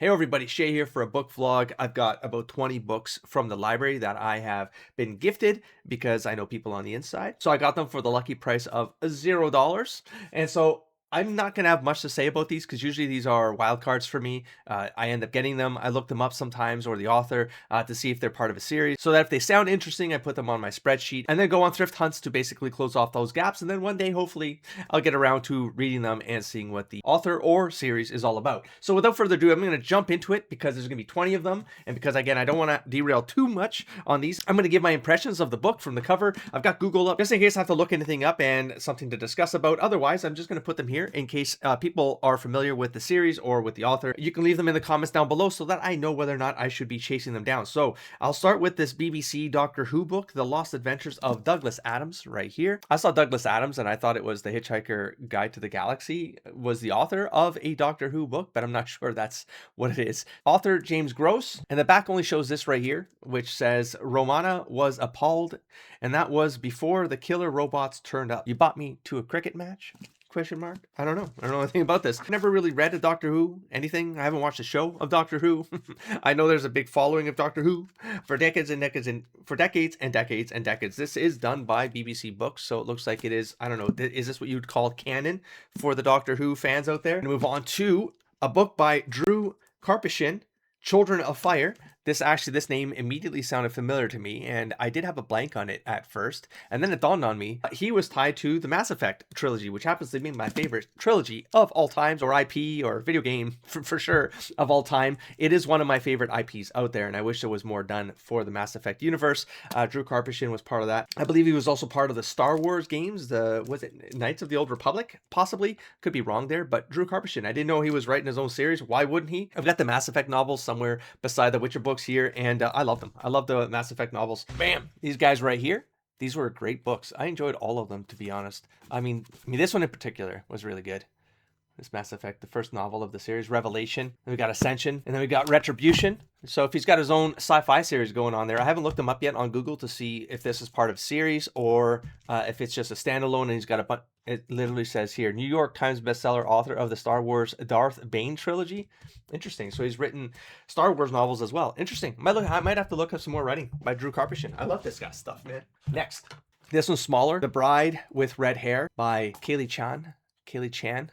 Hey everybody, Shay here for a book vlog. I've got about 20 books from the library that I have been gifted because I know people on the inside. So I got them for the lucky price of $0. And so I'm not going to have much to say about these because usually these are wild cards for me. I end up getting them. I look them up sometimes or the author to see if they're part of a series. So that if they sound interesting, I put them on my spreadsheet and then go on thrift hunts to basically close off those gaps. And then one day, hopefully, I'll get around to reading them and seeing what the author or series is all about. So without further ado, I'm going to jump into it because there's going to be 20 of them. And because, again, I don't want to derail too much on these, I'm going to give my impressions of the book from the cover. I've got Google up just in case I have to look anything up and something to discuss about. Otherwise, I'm just going to put them here in case people are familiar with the series or with the author. You can leave them in the comments down below so that I know whether or not I should be chasing them down. So I'll start with this BBC Doctor Who book, The Lost Adventures of Douglas Adams, right here. I saw Douglas Adams and I thought it was The Hitchhiker Guide to the Galaxy was the author of a Doctor Who book, but I'm not sure that's what it is. Author James Gross, and the back only shows this right here, which says Romana was appalled, and that was before the killer robots turned up. You bought me to a cricket match? Question mark? I don't know. I don't know anything about this. I never really read a Doctor Who, anything. I haven't watched a show of Doctor Who. I know there's a big following of Doctor Who for decades and decades and for decades and decades and decades. This is done by BBC Books, so it looks like it is, I don't know, is this what you would call canon for the Doctor Who fans out there? And move on to a book by Drew Karpyshyn, Children of Fire. This name immediately sounded familiar to me, and I did have a blank on it at first, and then it dawned on me he was tied to the Mass Effect trilogy, which happens to be my favorite trilogy of all times, or IP, or video game for sure of all time. It is one of my favorite IPs out there, and I wish there was more done for the Mass Effect universe. Drew Karpyshyn was part of that. I believe he was also part of the Star Wars games, was it Knights of the Old Republic? Possibly. Could be wrong there, but Drew Karpyshyn, I didn't know he was writing his own series. Why wouldn't he? I've got the Mass Effect novels somewhere beside the Witcher books here, and I love them. I love the Mass Effect novels. Bam! These guys right here, these were great books. I enjoyed all of them, to be honest. I mean, this one in particular was really good. This Mass Effect, the first novel of the series, Revelation. Then we got Ascension, and then we got Retribution. So if he's got his own sci-fi series going on there, I haven't looked him up yet on Google to see if this is part of series or if it's just a standalone. And he's got a bunch. It literally says here, New York Times bestseller, author of the Star Wars Darth Bane trilogy. Interesting. So he's written Star Wars novels as well. Interesting. I might have to look up some more writing by Drew Karpyshyn. I love this guy's stuff, man. Next, this one's smaller. The Bride with Red Hair by Kaylee Chan. Kaylee Chan.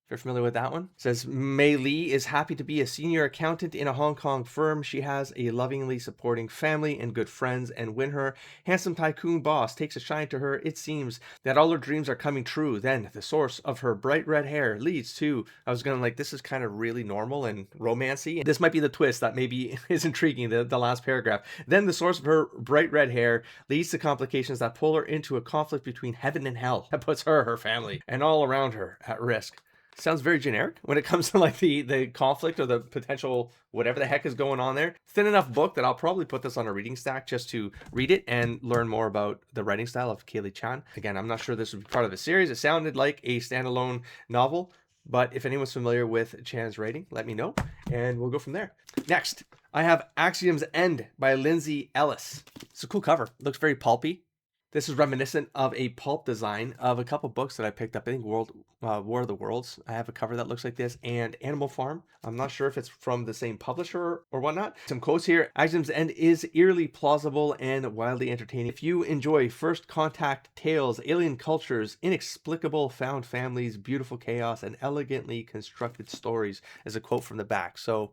If you're familiar with that one. It says Mei Lee is happy to be a senior accountant in a Hong Kong firm. She has a lovingly supporting family and good friends, and when her handsome tycoon boss takes a shine to her, it seems that all her dreams are coming true. Then the source of her bright red hair leads to, I was gonna this is kind of really normal and romancy. This might be the twist that maybe is intriguing, the last paragraph. Then the source of her bright red hair leads to complications that pull her into a conflict between heaven and hell that puts her family, and all around her at risk. Sounds very generic when it comes to like the conflict or the potential whatever the heck is going on there. Thin enough book that I'll probably put this on a reading stack just to read it and learn more about the writing style of Kaylee Chan. Again, I'm not sure this would be part of a series. It sounded like a standalone novel, but if anyone's familiar with Chan's writing, let me know and we'll go from there. Next, I have Axiom's End by Lindsay Ellis. It's a cool cover. It looks very pulpy. This is reminiscent of a pulp design of a couple books that I picked up. I think War of the Worlds. I have a cover that looks like this, and Animal Farm. I'm not sure if it's from the same publisher or whatnot. Some quotes here. Axiom's End is eerily plausible and wildly entertaining. If you enjoy first contact tales, alien cultures, inexplicable found families, beautiful chaos, and elegantly constructed stories, is a quote from the back. So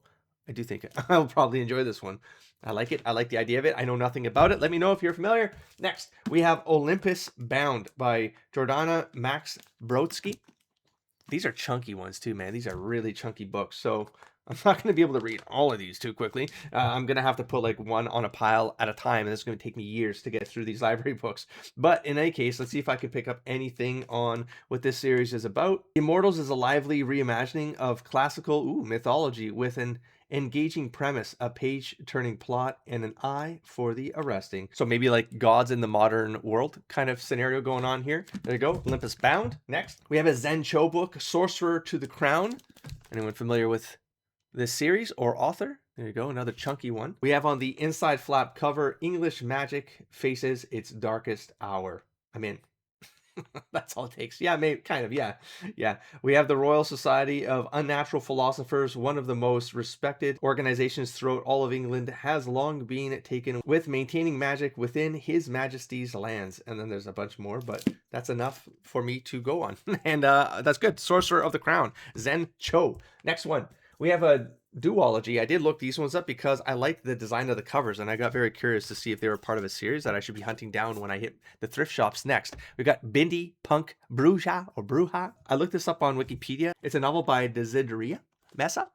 I do think I'll probably enjoy this one. I like it. I like the idea of it. I know nothing about it. Let me know if you're familiar. Next, we have Olympus Bound by Jordana Max Brodsky. These are chunky ones too, man. These are really chunky books. So I'm not going to be able to read all of these too quickly. I'm going to have to put like one on a pile at a time, and it's going to take me years to get through these library books. But in any case, let's see if I can pick up anything on what this series is about. Immortals is a lively reimagining of classical mythology with an engaging premise, a page-turning plot, and an eye for the arresting. So maybe like gods in the modern world kind of scenario going on here. There you go, Olympus Bound. Next, we have a Zen Cho book, Sorcerer to the Crown. Anyone familiar with this series or author? There you go, another chunky one. We have on the inside flap cover, English Magic Faces Its Darkest Hour. I'm in. That's all it takes. Yeah, maybe kind of. Yeah. Yeah. We have the Royal Society of Unnatural Philosophers, one of the most respected organizations throughout all of England, has long been taken with maintaining magic within His Majesty's lands. And then there's a bunch more, but that's enough for me to go on. And that's good. Sorcerer of the Crown, Zen Cho. Next one. We have a duology. I did look these ones up because I liked the design of the covers, and I got very curious to see if they were part of a series that I should be hunting down when I hit the thrift shops next. We got Bindi Punk Bruja or Bruja. I looked this up on Wikipedia. It's a novel by Desideria Mesa,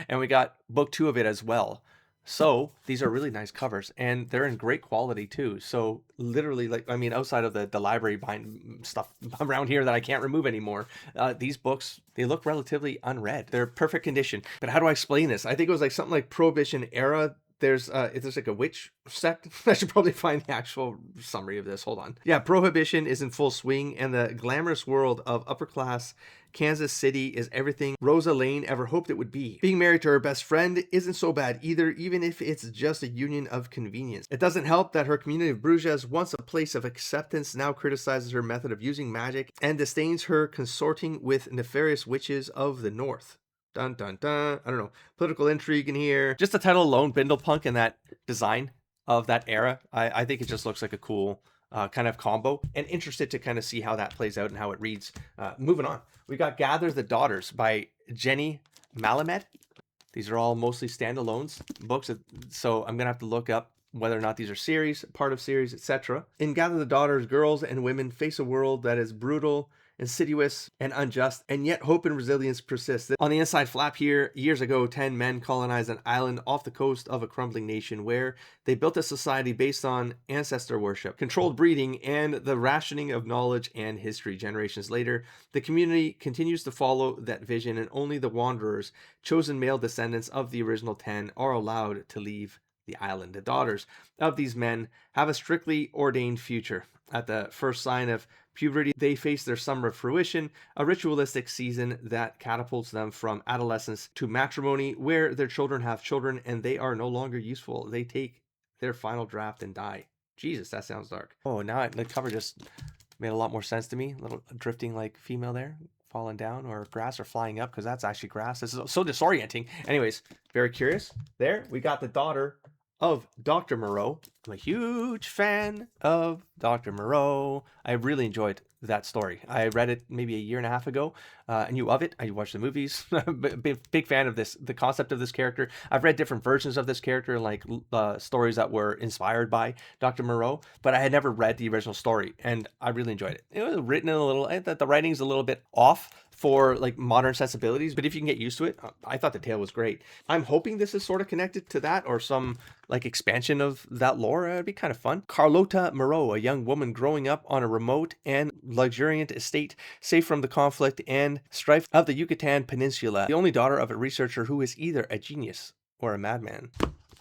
and we got book 2 of it as well. So these are really nice covers, and they're in great quality too. So literally, like, I mean, outside of the library bind stuff around here that I can't remove anymore, these books, they look relatively unread. They're perfect condition. But how do I explain this? I think it was like something like Prohibition era. There's like a witch sect. I should probably find the actual summary of this. Hold on. Yeah, Prohibition is in full swing, and the glamorous world of upper class Kansas City is everything Rosa Lane ever hoped it would be. Being married to her best friend isn't so bad either, even if it's just a union of convenience. It doesn't help that her community of Bruges, once a place of acceptance, now criticizes her method of using magic and disdains her consorting with nefarious witches of the north. Dun dun dun. I don't know. Political intrigue in here. Just the title alone, Bindlepunk, and that design of that era. I think it just looks like a cool kind of combo, and interested to kind of see how that plays out and how it reads. Moving on. We got Gather the Daughters by Jenny Malamed. These are all mostly standalones books, so I'm going to have to look up whether or not these are series, part of series, etc. In Gather the Daughters, girls and women face a world that is brutal, insidious, and unjust, and yet hope and resilience persist. On the inside flap here, years ago, 10 men colonized an island off the coast of a crumbling nation where they built a society based on ancestor worship, controlled breeding, and the rationing of knowledge and history. Generations later, the community continues to follow that vision, and only the wanderers, chosen male descendants of the original 10, are allowed to leave the island. The daughters of these men have a strictly ordained future. At the first sign of puberty, they face their summer of fruition, a ritualistic season that catapults them from adolescence to matrimony, where their children have children and they are no longer useful. They take their final draft and die. Jesus, that sounds dark. Oh, now the cover just made a lot more sense to me. A little drifting like female there, falling down, or grass, or flying up, because that's actually grass. This is so disorienting. Anyways, very curious. There, we got the daughter of Dr. Moreau. I'm a huge fan of Dr. Moreau. I really enjoyed that story. I read it maybe a year and a half ago. I knew of it. I watched the movies. Big fan of this, the concept of this character. I've read different versions of this character, like stories that were inspired by Dr. Moreau, but I had never read the original story, and I really enjoyed it. It was written in a little, I thought the writing's a little bit off for like modern sensibilities, but if you can get used to it, I thought the tale was great. I'm hoping this is sort of connected to that, or some like expansion of that lore. It'd be kind of fun. Carlota Moreau, a young woman growing up on a remote and luxuriant estate, safe from the conflict and strife of the Yucatan Peninsula, the only daughter of a researcher who is either a genius or a madman.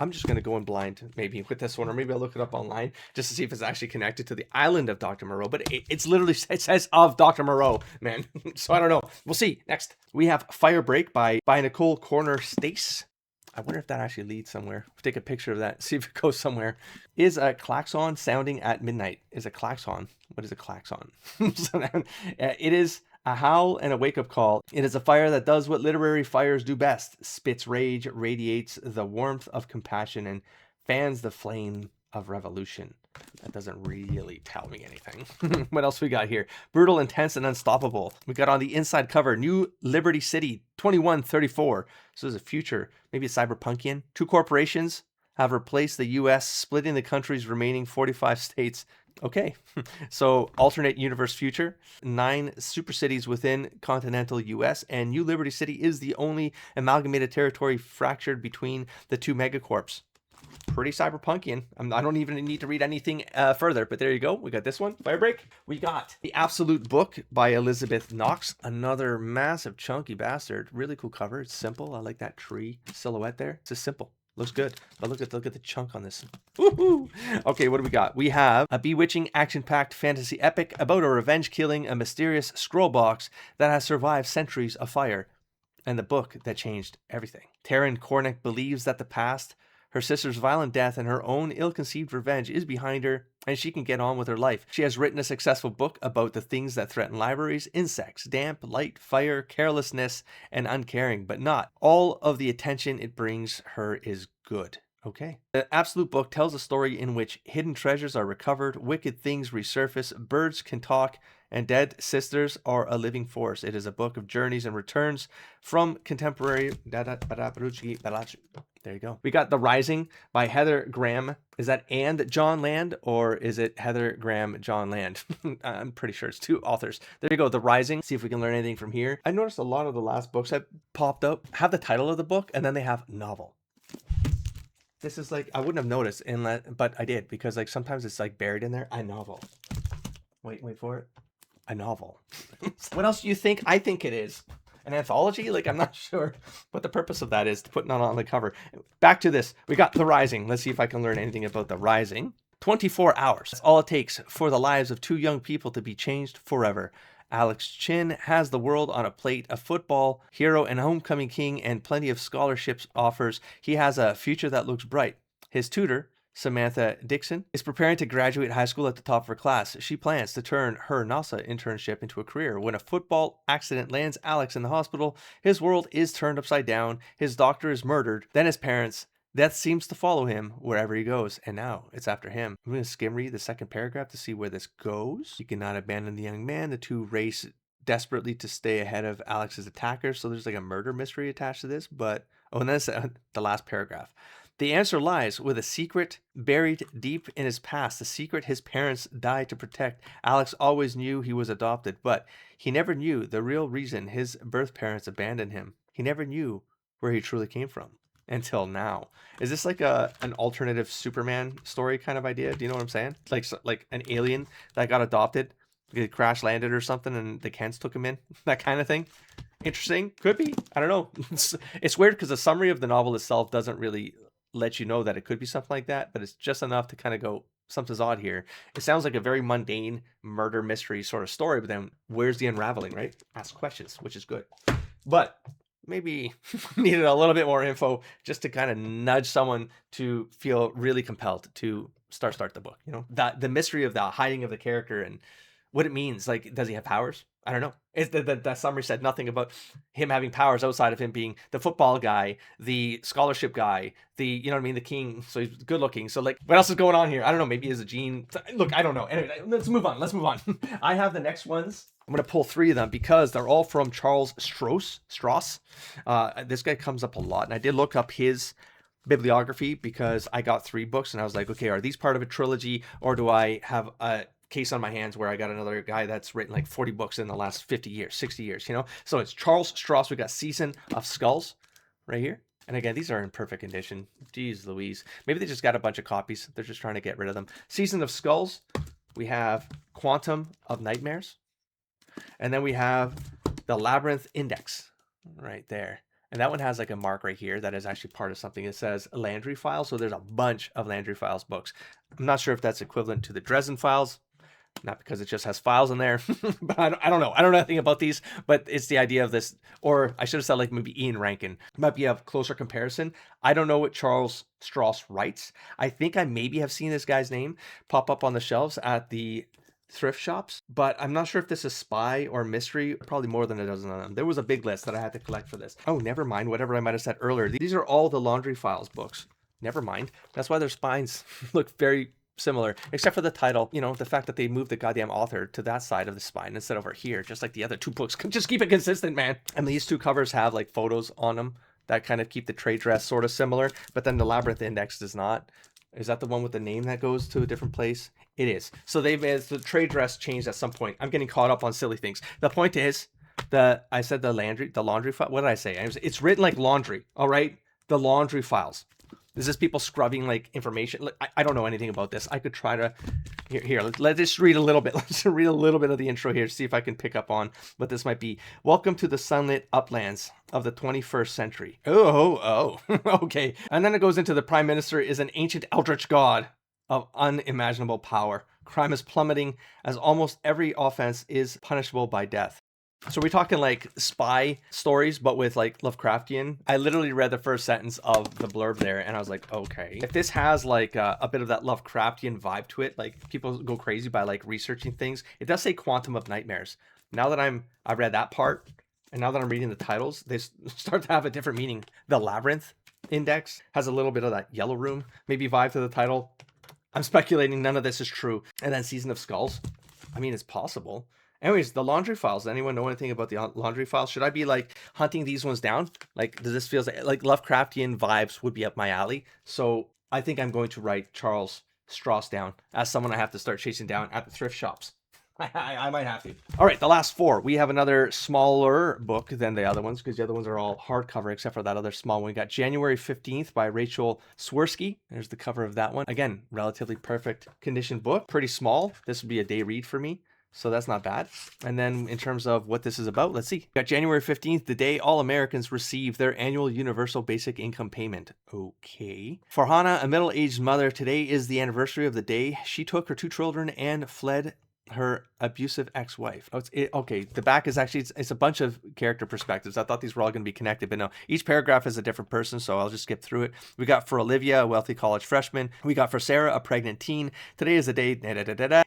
I'm just going to go in blind maybe with this one, or maybe I'll look it up online just to see if it's actually connected to the island of Dr. Moreau. But it's literally, it says of Dr. Moreau, man. So I don't know. We'll see. Next, we have Firebreak by Nicole Corner Stace. I wonder if that actually leads somewhere. Take a picture of that, see if it goes somewhere. Is a klaxon sounding at midnight? Is a klaxon. What is a klaxon? It is a howl and a wake-up call. It is a fire that does what literary fires do best: spits rage, radiates the warmth of compassion, and fans the flame of revolution. That doesn't really tell me anything. What else we got here? Brutal, intense, and unstoppable. We got on the inside cover, New Liberty City 2134. So there's a future, maybe it's cyberpunkian. Two corporations have replaced the U.S., splitting the country's remaining 45 states. Okay, so alternate universe future, 9 super cities within continental US, and New Liberty City is the only amalgamated territory fractured between the two megacorps. Pretty cyberpunkian. I don't even need to read anything further, but there you go. We got this one, Firebreak. We got The Absolute Book by Elizabeth Knox, another massive chunky bastard. Really cool cover. It's simple. I like that tree silhouette there. It's just simple. Looks good, but look at the chunk on this. Woohoo! Okay, what do we got? We have a bewitching, action-packed fantasy epic about a revenge killing a mysterious scroll box that has survived centuries of fire, and the book that changed everything. Taryn Cornick believes that the past, her sister's violent death, and her own ill-conceived revenge is behind her, and she can get on with her life. She has written a successful book about the things that threaten libraries: insects, damp, light, fire, carelessness, and uncaring, but not all of the attention it brings her is good. Okay. The Absolute Book tells a story in which hidden treasures are recovered, wicked things resurface, birds can talk, and dead sisters are a living force. It is a book of journeys and returns from contemporary. There you go. We got The Rising by Heather Graham. Is that and John Land, or is it Heather Graham, John Land? I'm pretty sure it's two authors. There you go, The Rising. See if we can learn anything from here. I noticed a lot of the last books that popped up have the title of the book, and then they have novel. This is like, I wouldn't have noticed, but I did, because like sometimes it's like buried in there. A novel. Wait for it. A novel. What else do you think I think it is? An anthology? Like, I'm not sure what the purpose of that is, putting it on the cover. Back to this. We got The Rising. Let's see if I can learn anything about The Rising. 24 hours. That's all it takes for the lives of two young people to be changed forever. Alex Chin has the world on a plate, a football hero and homecoming king, and plenty of scholarships offers. He has a future that looks bright. His tutor, Samantha Dixon, is preparing to graduate high school at the top of her class. She plans to turn her NASA internship into a career. When a football accident lands Alex in the hospital, his world is turned upside down. His doctor is murdered, then his parents. Death seems to follow him wherever he goes, and now it's after him. I'm going to skim read the second paragraph to see where this goes. He cannot abandon the young man. The two race desperately to stay ahead of Alex's attackers. So there's like a murder mystery attached to this, but and that's the last paragraph. The answer lies with a secret buried deep in his past, the secret his parents died to protect. Alex always knew he was adopted, but he never knew the real reason his birth parents abandoned him. He never knew where he truly came from until now. Is this like an alternative Superman story kind of idea? Do you know what I'm saying? Like an alien that got adopted, it crash landed or something, and the Kents took him in, that kind of thing. Interesting. Could be. I don't know. It's weird because the summary of the novel itself doesn't really let you know that it could be something like that, but it's just enough to kind of go, something's odd here. It sounds like a very mundane murder mystery sort of story, but then where's the unraveling, right? Ask questions, which is good. But maybe needed a little bit more info just to kind of nudge someone to feel really compelled to start the book. You know, that the mystery of the hiding of the character and what it means. Like, does he have powers? I don't know. That summary said nothing about him having powers outside of him being the football guy, the scholarship guy, you know what I mean, the king. So he's good looking. So like, what else is going on here? I don't know. Maybe he's a gene. Look, I don't know. Anyway, let's move on. I have the next ones. I'm going to pull three of them because they're all from Charles Stross. This guy comes up a lot, and I did look up his bibliography because I got 3 books, and I was like, okay, are these part of a trilogy, or do I have a case on my hands where I got another guy that's written like 40 books in the last 50 years, 60 years, you know? So it's Charles Stross. We got Season of Skulls right here. And again, these are in perfect condition. Jeez Louise. Maybe they just got a bunch of copies. They're just trying to get rid of them. Season of Skulls. We have Quantum of Nightmares. And then we have the Labyrinth Index right there. And that one has like a mark right here that is actually part of something. It says Landry Files. So there's a bunch of Landry Files books. I'm not sure if that's equivalent to the Dresden Files. Not because it just has files in there, but I don't know. I don't know anything about these, but it's the idea of this, or I should have said like maybe Ian Rankin. Might be a closer comparison. I don't know what Charles Stross writes. I think I maybe have seen this guy's name pop up on the shelves at the thrift shops, but I'm not sure if this is spy or mystery. Probably more than a dozen of them. There was a big list that I had to collect for this. Oh, never mind. Whatever I might have said earlier. These are all the Laundry Files books. Never mind. That's why their spines look very similar, except for the title, you know, the fact that they moved the goddamn author to that side of the spine instead of over here, just like the other 2 books. Just keep it consistent, man. And these 2 covers have like photos on them that kind of keep the trade dress sort of similar, but then the Labyrinth Index does not. Is that the one with the name that goes to a different place? It is. So the trade dress changed at some point. I'm getting caught up on silly things. The point is, I said the laundry file. What did I say? It's written like laundry. All right, the Laundry Files. Is this people scrubbing like information? I don't know anything about this. I could try to here. Let's just read a little bit. Let's read a little bit of the intro here. See if I can pick up on what this might be. Welcome to the sunlit uplands of the 21st century. Oh, okay. And then it goes into the prime minister is an ancient eldritch god of unimaginable power. Crime is plummeting as almost every offense is punishable by death. So we're talking like spy stories, but with like Lovecraftian. I literally read the first sentence of the blurb there, and I was like, okay, if this has like a bit of that Lovecraftian vibe to it, like people go crazy by like researching things. It does say Quantum of Nightmares. Now that I read that part, and now that I'm reading the titles, they start to have a different meaning. The Labyrinth Index has a little bit of that Yellow Room maybe vibe to the title. I'm speculating none of this is true. And then Season of Skulls. I mean, it's possible. Anyways, the laundry files. Does anyone know anything about the laundry files? Should I be like hunting these ones down? Like, does this feel like Lovecraftian vibes would be up my alley? So I think I'm going to write Charles Stross down as someone I have to start chasing down at the thrift shops. I might have to. All right, the last four. We have another smaller book than the other ones because the other ones are all hardcover except for that other small one. We got January 15th by Rachel Swirsky. There's the cover of that one. Again, relatively perfect condition book. Pretty small. This would be a day read for me. So that's not bad. And then in terms of what this is about, let's see. We got January 15th, the day all Americans receive their annual universal basic income payment. Okay. For Hannah, a middle-aged mother, today is the anniversary of the day she took her 2 children and fled her abusive ex-wife. Okay, the back is actually, it's a bunch of character perspectives. I thought these were all going to be connected, but no. Each paragraph is a different person, so I'll just skip through it. We got for Olivia, a wealthy college freshman. We got for Sarah, a pregnant teen. Today is the day,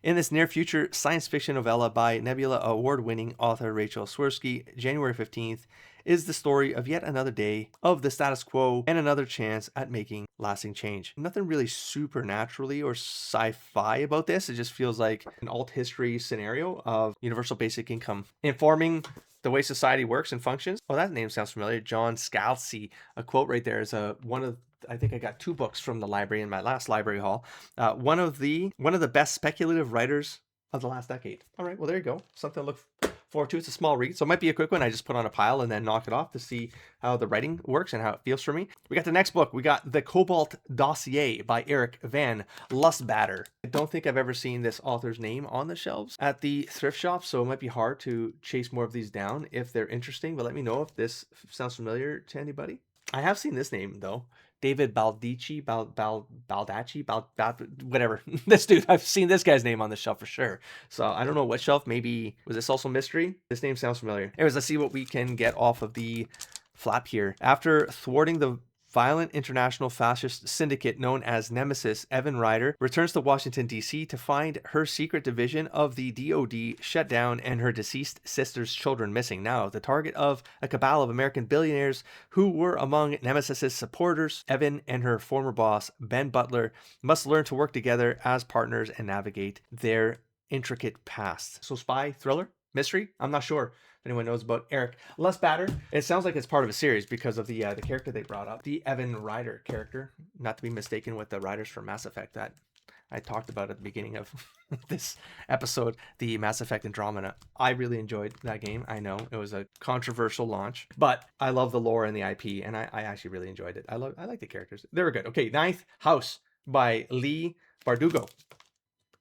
in this near future science fiction novella by Nebula award-winning author Rachel Swirsky, January 15th, is the story of yet another day of the status quo and another chance at making lasting change. Nothing really supernaturally or sci-fi about this. It just feels like an alt history scenario of universal basic income informing the way society works and functions. Oh, that name sounds familiar. John Scalzi. A quote right there is I think I got 2 books from the library in my last library haul. One of the best speculative writers of the last decade. All right, well, there you go. Something to look forward to. It's a small read, so it might be a quick one. I just put on a pile and then knock it off to see how the writing works and how it feels for me. We got the next book. We got The Cobalt Dossier by Eric Van Lustbader. I don't think I've ever seen this author's name on the shelves at the thrift shop, so it might be hard to chase more of these down if they're interesting, but let me know if this sounds familiar to anybody. I have seen this name, though. David Baldacci, whatever. This dude, I've seen this guy's name on the shelf for sure. So I don't know what shelf. Maybe, was this also mystery? This name sounds familiar. Anyways, let's see what we can get off of the flap here. After thwarting the violent international fascist syndicate known as Nemesis, Evan Ryder returns to Washington, D.C. to find her secret division of the DoD shut down and her deceased sister's children missing. Now, the target of a cabal of American billionaires who were among Nemesis's supporters, Evan and her former boss, Ben Butler, must learn to work together as partners and navigate their intricate past. So spy, thriller, mystery? I'm not sure anyone knows about Eric Lustbader. It sounds like it's part of a series because of the character they brought up, the Evan Ryder character, not to be mistaken with the writers for Mass Effect that I talked about at the beginning of this episode, the Mass Effect Andromeda. I really enjoyed that game. I know it was a controversial launch, but I love the lore and the IP, and I actually really enjoyed it. I like the characters. They were good. Okay, Ninth House by Leigh Bardugo.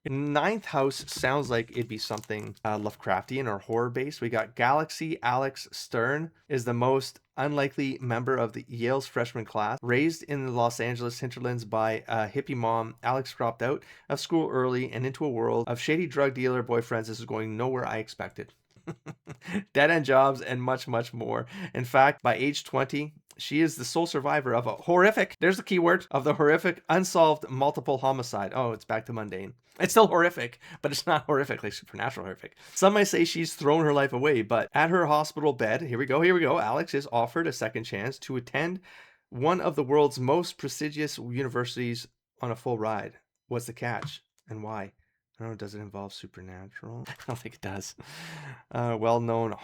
Ninth House sounds like it'd be something Lovecraftian or horror-based. We got Galaxy Alex Stern is the most unlikely member of the Yale's freshman class. Raised in the Los Angeles hinterlands by a hippie mom, Alex dropped out of school early and into a world of shady drug dealer boyfriends. This is going nowhere I expected. Dead-end jobs and much, much more. In fact, by age 20, she is the sole survivor of a horrific, there's the key word, of the horrific unsolved multiple homicide. Oh, it's back to mundane. It's still horrific, but it's not horrific, like supernatural horrific. Some might say she's thrown her life away, but at her hospital bed, here we go, Alex is offered a second chance to attend one of the world's most prestigious universities on a full ride. What's the catch and why? I don't know, does it involve supernatural? I don't think it does. Well-known...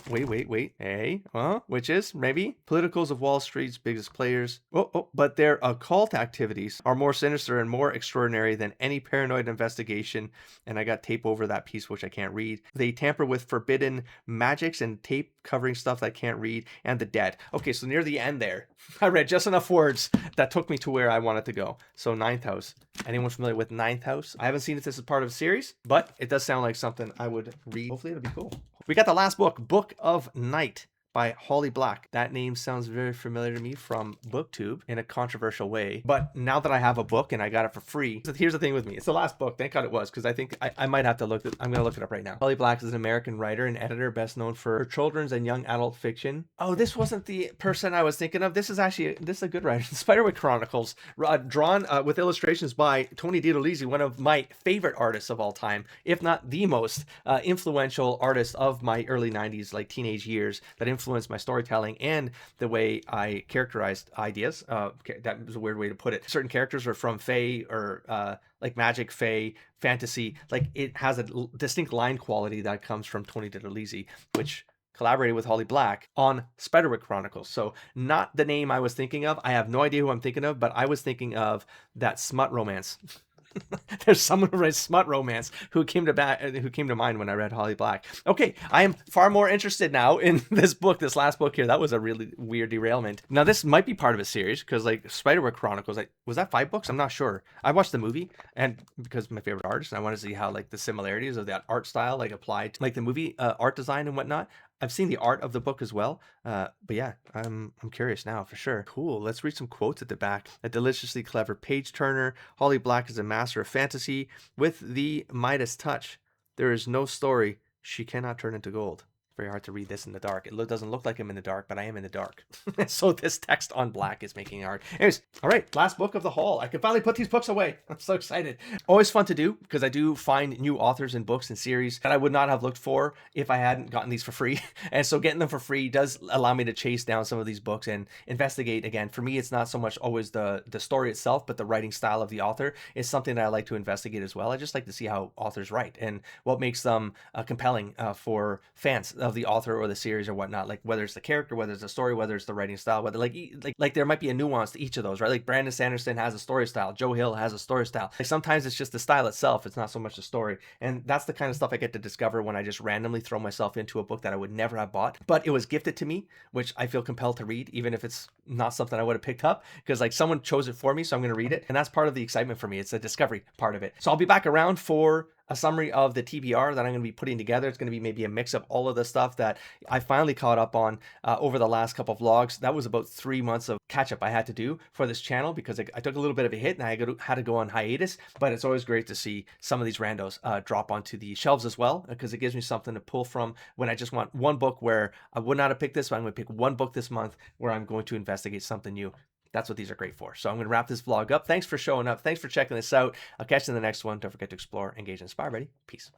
wait. Hey, which is, maybe? Politicals of Wall Street's biggest players. But their occult activities are more sinister and more extraordinary than any paranoid investigation. And I got tape over that piece, which I can't read. They tamper with forbidden magics and tape covering stuff that I can't read, and the dead. Okay, so near the end there, I read just enough words that took me to where I wanted to go. So Ninth House. Anyone familiar with Ninth House? I haven't seen if this is part of a series, but it does sound like something I would read. Hopefully it'll be cool. We got the last book, Book of Night by Holly Black. That name sounds very familiar to me from BookTube in a controversial way. But now that I have a book and I got it for free, so here's the thing with me. It's the last book. Thank God it was, because I think I might have to look at, I'm going to look it up right now. Holly Black is an American writer and editor best known for her children's and young adult fiction. Oh, this wasn't the person I was thinking of. This is a good writer. Spiderwick Chronicles, drawn with illustrations by Tony DiDolizzi, one of my favorite artists of all time, if not the most influential artist of my early 90s, like teenage years, that influenced my storytelling and the way I characterized ideas. That was a weird way to put it. Certain characters are from Fae or like magic, Fae, fantasy. Like it has a distinct line quality that comes from Tony DiDolizzi, which collaborated with Holly Black on Spiderwick Chronicles. So not the name I was thinking of. I have no idea who I'm thinking of, but I was thinking of that smut romance. There's someone who writes smut romance who came to mind when I read Holly Black. Okay, I am far more interested now in this book, this last book here. That was a really weird derailment. Now this might be part of a series because like Spiderwick Chronicles, like was that 5 books? I'm not sure. I watched the movie and because my favorite artist, and I want to see how like the similarities of that art style like applied to like the movie art design and whatnot. I've seen the art of the book as well, but yeah, I'm curious now for sure. Cool. Let's read some quotes at the back. A deliciously clever page turner. Holly Black is a master of fantasy with the Midas touch. There is no story she cannot turn into gold. Very hard to read this in the dark. It doesn't look like I'm in the dark, but I am in the dark. So this text on black is making it hard. Anyways, all right, last book of the haul. I can finally put these books away. I'm so excited. Always fun to do because I do find new authors and books and series that I would not have looked for if I hadn't gotten these for free. And so getting them for free does allow me to chase down some of these books and investigate. Again, for me, it's not so much always the story itself, but the writing style of the author is something that I like to investigate as well. I just like to see how authors write and what makes them compelling for fans of the author or the series or whatnot, like whether it's the character, whether it's the story, whether it's the writing style, whether like there might be a nuance to each of those, right? Like Brandon Sanderson has a story style, Joe Hill has a story style. Like sometimes it's just the style itself, it's not so much the story. And that's the kind of stuff I get to discover when I just randomly throw myself into a book that I would never have bought, but it was gifted to me, which I feel compelled to read, even if it's not something I would have picked up, because like someone chose it for me, so I'm going to read it. And that's part of the excitement for me. It's the discovery part of it. So I'll be back around for a summary of the TBR that I'm going to be putting together. It's going to be maybe a mix of all of the stuff that I finally caught up on over the last couple of vlogs. That was about 3 months of catch up I had to do for this channel because I took a little bit of a hit and I had to go on hiatus, but it's always great to see some of these randos drop onto the shelves as well, because it gives me something to pull from when I just want one book where I would not have picked this, but I'm going to pick one book this month where I'm going to investigate something new. That's what these are great for. So I'm going to wrap this vlog up. Thanks for showing up. Thanks for checking this out. I'll catch you in the next one. Don't forget to explore, engage, and inspire. Ready? Peace.